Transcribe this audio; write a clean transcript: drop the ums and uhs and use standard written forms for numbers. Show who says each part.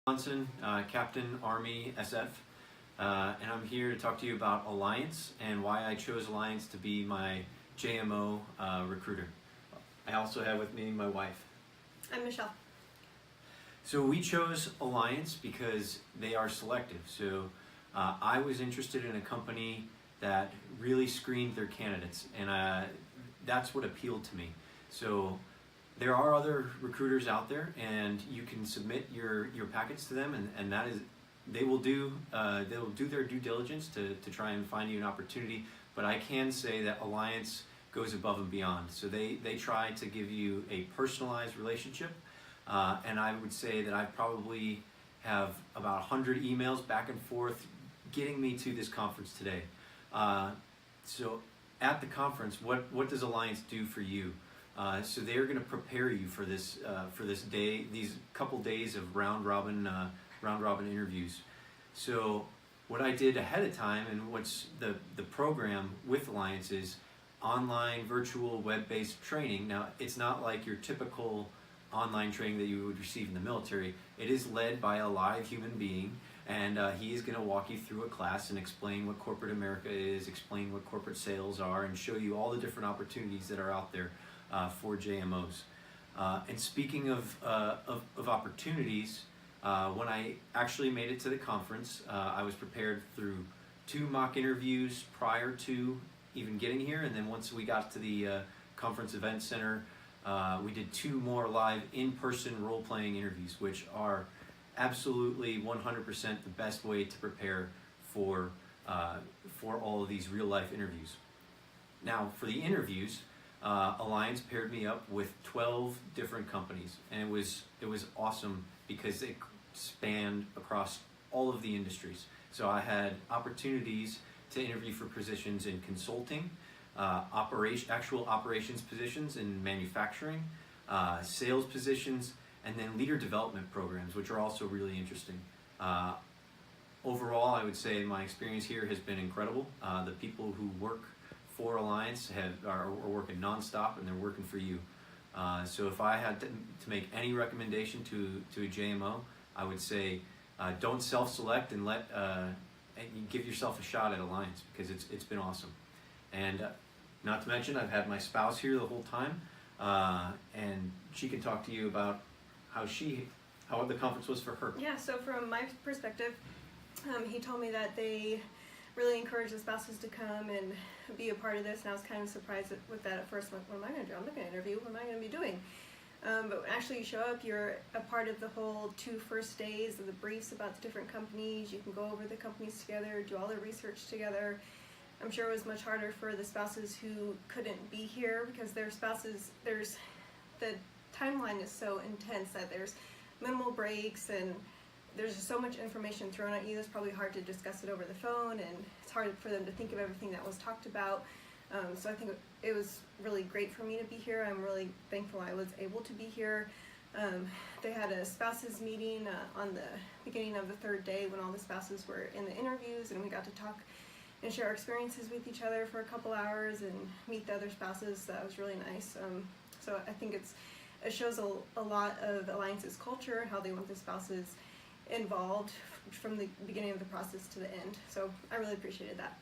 Speaker 1: Johnson, Captain Army SF, and I'm here to talk to you about Alliance and why I chose Alliance to be my JMO recruiter. I also have with me my wife.
Speaker 2: I'm Michelle.
Speaker 1: So we chose Alliance because they are selective. So I was interested in a company that really screened their candidates, and that's what appealed to me. So there are other recruiters out there, and you can submit your packets to them, and that is they will do their due diligence to try and find you an opportunity. But I can say that Alliance goes above and beyond. So they try to give you a personalized relationship, and I would say that I probably have about 100 emails back and forth getting me to this conference today. So at the conference, what does Alliance do for you? So they're going to prepare you for this day, these couple days of round robin interviews. So what I did ahead of time, and what's the program with Alliance, is online, virtual, web-based training. Now, it's not like your typical online training that you would receive in the military. It is led by a live human being, and he is going to walk you through a class and explain what corporate America is, explain what corporate sales are, and show you all the different opportunities that are out there for JMOs. And speaking of opportunities, when I actually made it to the conference, I was prepared through 2 mock interviews prior to even getting here, and then once we got to the conference event center, we did 2 more live in-person role-playing interviews, which are absolutely 100% the best way to prepare for all of these real-life interviews. Now, for the interviews, Alliance paired me up with 12 different companies, and it was awesome because it spanned across all of the industries. So I had opportunities to interview for positions in consulting, actual operations positions in manufacturing, sales positions, and then leader development programs, which are also really interesting. Overall, I would say my experience here has been incredible. The people who work for Alliance are working nonstop, and they're working for you. So if I had to make any recommendation to a JMO, I would say don't self-select and give yourself a shot at Alliance, because it's been awesome. And not to mention, I've had my spouse here the whole time, and she can talk to you about how the conference was for her.
Speaker 2: Yeah, so from my perspective, he told me that they really encourage the spouses to come and be a part of this, and I was kind of surprised with that at first. Like, what am I going to do? I'm not going to interview. What am I going to be doing? But when actually you show up, you're a part of the whole 2 first days of the briefs about the different companies. You can go over the companies together, do all the research together. I'm sure it was much harder for the spouses who couldn't be here, because their spouses, the timeline is so intense that there's minimal breaks, and there's just so much information thrown at you. It's probably hard to discuss it over the phone, and it's hard for them to think of everything that was talked about. So I think it was really great for me to be here. I'm really thankful I was able to be here. They had a spouses meeting on the beginning of the 3rd day when all the spouses were in the interviews, and we got to talk and share our experiences with each other for a couple hours and meet the other spouses. That was really nice. So I think it shows a lot of Alliance's culture, how they want the spouses involved from the beginning of the process to the end. So I really appreciated that.